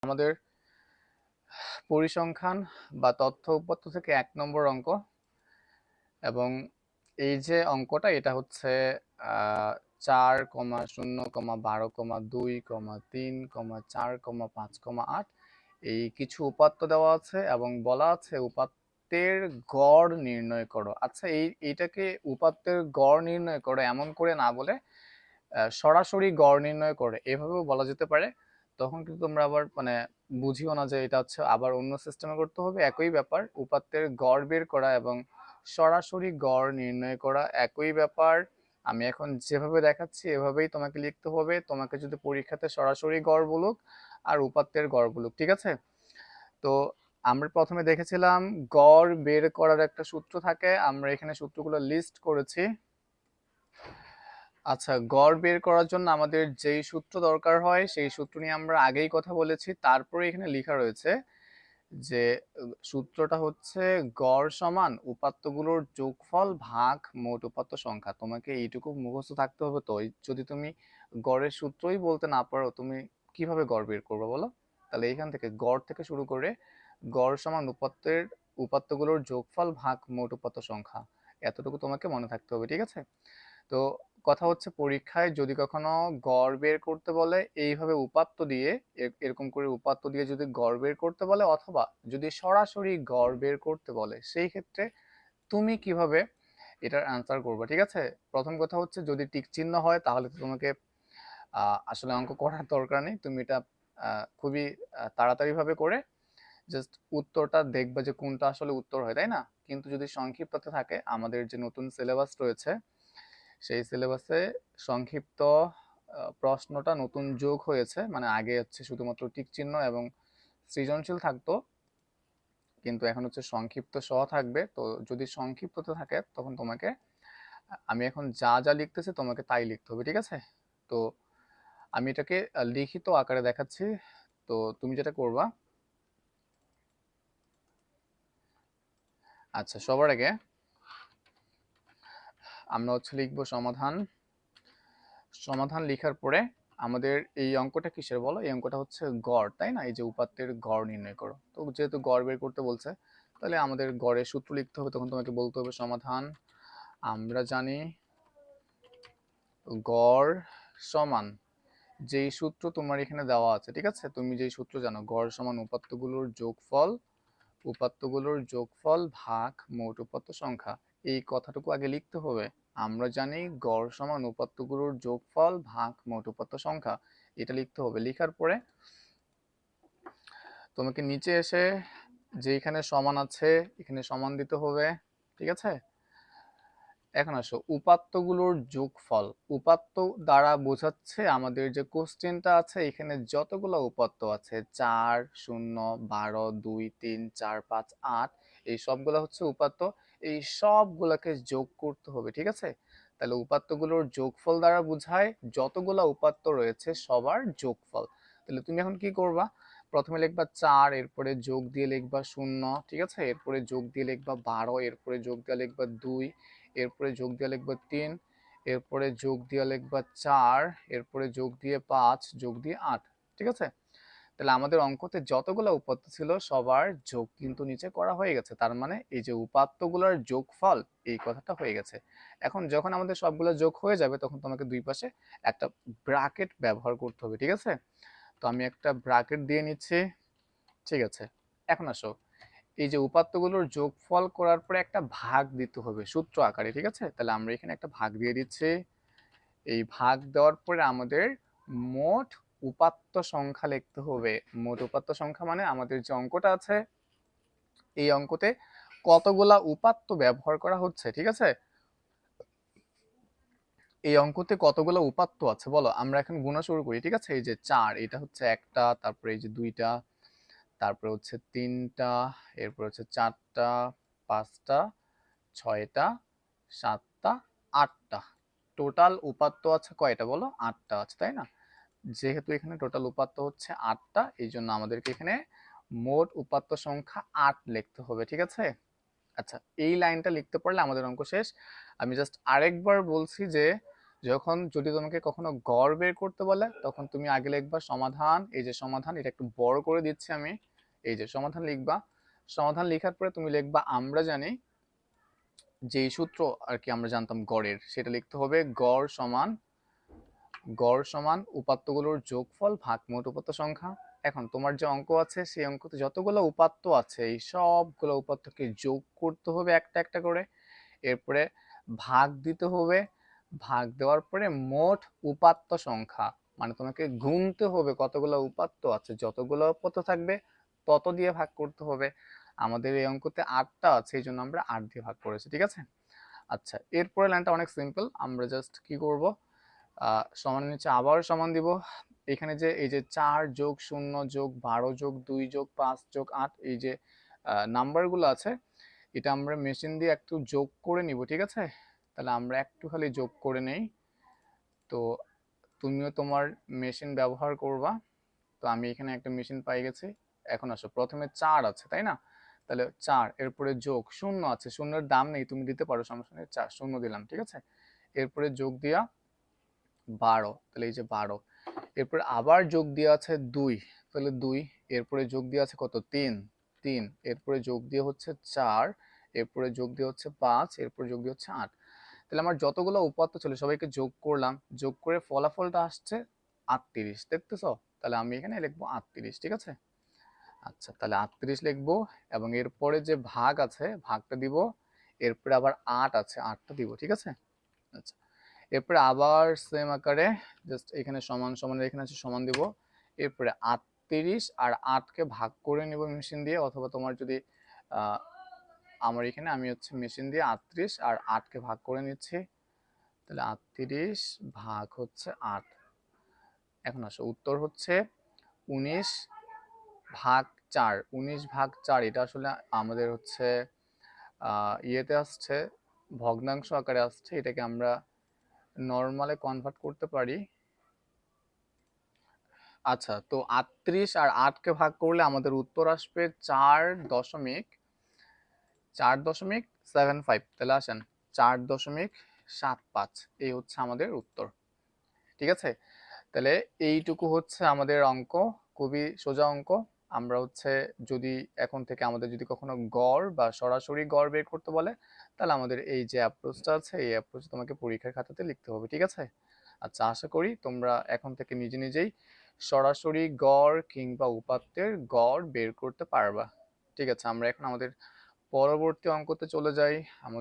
আমাদের পরিসংখ্যান বা তথ্য উপাত্ত থেকে ১ নম্বর অঙ্ক। এবং এই যে অঙ্কটা এটা হচ্ছে ৪,০,১২,২,৩,৪,৫,৮ এই কিছু উপাত্ত দেওয়া আছে এবং বলা আছে উপাত্তের গড় নির্ণয় করো। আচ্ছা, এইটাকে উপাত্তের গড় নির্ণয় করো এমন করে না বলে সরাসরি গড় নির্ণয় করে এভাবেও বলা যেতে পারে। তখন কিন্তু তোমরা আবার বুঝিও না যে এটা হচ্ছে আবার অন্য সিস্টেমে করতে হবে। একই ব্যাপার, উপাত্তের গড় বের করা এবং সরাসরি গড় নির্ণয় করা একই ব্যাপার। আমি এখন যেভাবে দেখাচ্ছি এভাবেই তোমাকে লিখতে হবে। তোমাকে যদি পরীক্ষাতে সরাসরি গড় বলুক আর উপাত্তের গড় বলুক, ঠিক আছে? তো আমরা প্রথমে দেখেছিলাম গড় বের করার একটা সূত্র থাকে, আমরা এখানে সূত্রগুলো লিস্ট করেছি। আচ্ছা, গড় বের করার জন্য আমাদের যেই সূত্র দরকার হয় সেই সূত্র নিয়ে আমরা আগেই কথা বলেছি। তারপরে এখানে লেখা রয়েছে যে সূত্রটা হচ্ছে গড় সমান উপাত্তগুলোর যোগফল ভাগ মোট উপাত্ত সংখ্যা। তোমাকে এইটুকু মুখস্থ থাকতে হবে। তো যদি তুমি গড়ের সূত্রই বলতে না পারো তুমি কিভাবে গড় বের করবে বলো? তাহলে এইখান থেকে গড় থেকে শুরু করে গড় সমান উপাত্তগুলোর যোগফল ভাগ মোট উপাত্ত সংখ্যা, এতটুকু তোমাকে মনে থাকতে হবে, ঠিক আছে? তো কথা হচ্ছে পরীক্ষায় যদি কখনো গড় বের করতে বলে এইভাবে উপাত্ত দিয়ে, এরকম করে উপাত্ত দিয়ে যদি গড় বের করতে বলে অথবা যদি সরাসরি গড় বের করতে বলে, সেই ক্ষেত্রে তুমি কিভাবে এটার অ্যান্সার করবে, ঠিক আছে? প্রথম কথা হচ্ছে যদি টিক চিহ্ন হয় তাহলে তো তোমাকে আসলে অঙ্ক করার দরকার নেই। তুমি এটা খুবই তাড়াতাড়ি ভাবে করে জাস্ট উত্তরটা দেখবে যে কোনটা আসলে উত্তর হয়, তাই না? কিন্তু যদি সংক্ষিপ্ততে থাকে, আমাদের যে নতুন সিলেবাস রয়েছে সেই সিলেবাসে সংক্ষিপ্ত প্রশ্নটা নতুন যোগ হয়েছে। আগে হচ্ছে শুধুমাত্র টিক চিহ্ন এবং সৃজনশীল থাকতো, কিন্তু এখন হচ্ছে সংক্ষিপ্ত সহ থাকবে। তো যদি সংক্ষিপ্ততে থাকে তখন তোমাকে, আমি এখন যা যা লিখতেছি তোমাকে তাই লিখতে হবে, ঠিক আছে? তো আমি এটাকে লিখিত আকারে দেখাচ্ছি। তো তুমি যেটা করবা, আচ্ছা, সবার আগে আমরা হচ্ছে লিখবো সমাধান। সমাধান লেখার পরে আমাদের এই অঙ্কটা কিসের বলো? এই অঙ্কটা হচ্ছে গড়, তাই না? এই যে উপাত্তের গড় নির্ণয় করো। তো যেহেতু গড় বের করতে বলছে তাহলে আমাদের গড়ের সূত্র লিখতে হবে। তখন তোমাকে বলতে হবে সমাধান। আমরা জানি গড় সমান যেই সূত্র তোমার এখানে দেওয়া আছে, ঠিক আছে? তুমি যেই সূত্র জানো, গড় সমান উপাত্তগুলোর যোগফল ভাগ মোট উপাত্ত সংখ্যা। এই কথাটুকু আগে লিখতে হবে। আমরা জানি গড় সমান উপাত্তগুলোর যোগফল ভাগ মোট উপাত্ত সংখ্যা, এটা লিখতে হবে। লেখার পরে তোমাকে নিচে এসে যেখানে সমান আছে এখানে সমান দিতে হবে, ঠিক আছে? এখন আসো উপাত্তগুলোর যোগফল। উপাত্ত দ্বারা বোঝাচ্ছে আমাদের যে কোশ্চেনটা আছে এখানে যতগুলো উপাত্ত আছে, ৪, ০, ১২, ২, ৩, ৪, ৫, ৮, এই সবগুলো হচ্ছে উপাত্ত। এই সবগুলোকে যোগ করতে হবে, ঠিক আছে? তাহলে উপাত্তগুলোর যোগফল দ্বারা বোঝায় যতগুলো উপাত্ত রয়েছে সবার যোগফল। তাহলে তুমি এখন কি করবা? প্রথমে লিখবা ৪, এরপরে যোগ দিয়ে লিখবা ০, ঠিক আছে? এরপরে যোগ দিয়ে লিখবা ১২, এরপরে যোগ দিয়ে লিখবা ২, এরপরে যোগ দিয়ে লিখবা ৩, এরপরে যোগ দিয়ে লিখবা ৪, এরপরে যোগ দিয়ে ৫, যোগ দিয়ে ৮, ঠিক আছে? তাহলে আমাদের অঙ্কতে যতগুলো উপাত্ত ছিল সবার যোগ কিন্তু নিচে করা হয়ে গেছে। তার মানে এই যে উপাত্তগুলোর যোগফল, এই কথাটা হয়ে গেছে। এখন যখন আমাদের সবগুলো যোগ হয়ে যাবে তখন তোমাকে দুই পাশে একটা ব্র্যাকেট ব্যবহার করতে হবে, ঠিক আছে? তো আমি একটা ব্র্যাকেট দিয়ে নিচ্ছি, ঠিক আছে? এখন আসো, এই যে উপাত্তগুলোর যোগফল করার পরে একটা ভাগ দিতে হবে সূত্র আকারে, ঠিক আছে? তাহলে আমরা এখানে একটা ভাগ দিয়ে দিচ্ছি। এই ভাগ দেওয়ার পরে আমাদের মোট উপাত্ত সংখ্যা লিখতে হবে। মোট উপাত্ত সংখ্যা মানে আমাদের যে অঙ্কটা আছে এই অঙ্কতে কতগুলা উপাত্ত ব্যবহার করা হচ্ছে, ঠিক আছে? এই অঙ্কতে কতগুলো উপাত্ত আছে বলো? আমরা এখন গুণা শুরু করি, ঠিক আছে? এই যে ৪, এটা হচ্ছে একটা, তারপরে এই যে ২টা, তারপরে হচ্ছে ৩টা, এরপর হচ্ছে ৪টা, ৫টা, ৬টা, ৭টা, ৮টা। টোটাল উপাত্ত আছে কয়টা বলো? ৮টা আছে, তাই না? যেহেতু এখানে টোটাল উপাত্ত হচ্ছে ৮টা, এই জন্য আমাদেরকে এখানে মোট উপাত্ত সংখ্যা ৮ লিখতে হবে, ঠিক আছে? আচ্ছা, এই লাইনটা লিখতে পারলে আমাদের অঙ্ক শেষ। আমি জাস্ট আরেকবার বলছি যে যখন যদি তোমাকে কখনো গড় বের করতে বলে তখন তুমি আগে লিখবা সমাধান, এই যে সমাধান, এটা একটু বড় করে দিচ্ছি আমি, এই যে সমাধান লিখবা। সমাধান লেখার পরে তুমি লিখবা আমরা জানি, যেই সূত্র আর কি আমরা জানতাম গড়ের, সেটা লিখতে হবে গড় সমান উপাত্তগুলোর যোগফল ভাগ মোট উপাত্ত সংখ্যা। এখন তোমার যে অঙ্ক আছে সেই অঙ্কতে যতগুলো উপাত্ত আছে এই সবগুলো উপাত্তকে যোগ করতে হবে একটা একটা করে, এরপরে ভাগ দিতে হবে, ভাগ দেওয়ার পরে মোট উপাত্ত সংখ্যা, মানে তোমাকে গুনতে হবে কতগুলো উপাত্ত আছে, যতগুলো উপাত্ত থাকবে তত দিয়ে ভাগ করতে হবে। আমাদের এই অঙ্কতে 8টা আছে, এই জন্য আমরা 8 দিয়ে ভাগ করেছি, ঠিক আছে। আচ্ছা, এরপরে লাইনটা অনেক সিম্পল, আমরা জাস্ট কি করব, সমান নিচে আবার সমান দিব। এখানে যে এই যে 4 যোগ 0 যোগ 12 যোগ 2 যোগ 5 যোগ 8, এই যে নাম্বারগুলো আছে, এটা আমরা মেশিন দিয়ে একটু যোগ করে নিব, ঠিক আছে। তাহলে আমরা একটু খালি যোগ করে নেই। তো তুমিও তোমার মেশিন ব্যবহার করবা। তো আমি এখানে একটা মেশিন পাই গেছি। এখন আসো, প্রথমে 4 আছে তাই না, তাহলে 4, এরপরে যোগ 0 আছে, শূন্যের দাম নেই, তুমি দিতে পারো, সমস্যা নেই, 4 শূন্য দিলাম, ঠিক আছে। এরপরে যোগ দিয়া 12, তাহলে এই যে 12, এরপরে আবার যোগ দিয়ে আছে 2, তাহলে 2, এরপরে যোগ দিয়ে আছে কত, 3, 3, এরপরে যোগ দিয়ে হচ্ছে 4, এরপরে যোগ দিয়ে হচ্ছে 5, এরপরে যোগ দিয়ে হচ্ছে 8। তাহলে আমার যতগুলো উপাত্ত ছিল সবাইকে যোগ করলাম, যোগ করে ফলাফলটা আসছে 38, দেখতেছো। তাহলে আমি এখানে লিখবো 38, ঠিক আছে। আচ্ছা, তাহলে 38 লিখবো, এবং এরপরে যে ভাগ আছে ভাগটা দিব, এরপরে আবার 8 আছে 8টা দিব, ঠিক আছে। আচ্ছা, এরপরে আবার সেম আকারে জাস্ট এখানে সমান সমান, এখানে আছে সমান দিব, এরপরে 38 আর 8কে ভাগ করে নিব মেশিন দিয়ে, অথবা তোমার যদি আমার এখানে আমি হচ্ছে মেশিন দিয়ে 38 আর 8কে ভাগ করে নিচ্ছি, তাহলে 38 ভাগ হচ্ছে 8। এখন আসো, উত্তর হচ্ছে 19 ভাগ 4, 19 ভাগ 4, এটা আসলে আমাদের হচ্ছে ইয়েতে আসছে, ভগ্নাংশ আকারে আসছে, এটাকে আমরা নর্মালে কনভার্ট করতে পারি। আচ্ছা, তো 38 আর 8কে ভাগ করলে আমাদের উত্তর আসবে 4.75, তাহলে আসেন 4.75, এই হচ্ছে আমাদের উত্তর, ঠিক আছে। তাহলে এইটুকু হচ্ছে আমাদের অঙ্ক, খুবই সোজা অঙ্ক। আমরা হচ্ছে যদি এখন থেকে আমাদের যদি কখনো গড় বা সরাসরি গড় বের করতে বলে, তাহলে আমাদের এই যে অ্যাপ্রোচটা আছে এই অ্যাপ্রোচ তোমাকে পরীক্ষার খাতাতে লিখতে হবে, ঠিক আছে। আচ্ছা, আশা করি তোমরা এখন থেকে নিজে নিজেই সরাসরি গড় কিংবা উপাত্তের গড় বের করতে পারবা। ঠিক আছে, আমরা এখন আমাদের পরবর্তী অঙ্কতে চলে যাই। আমাদের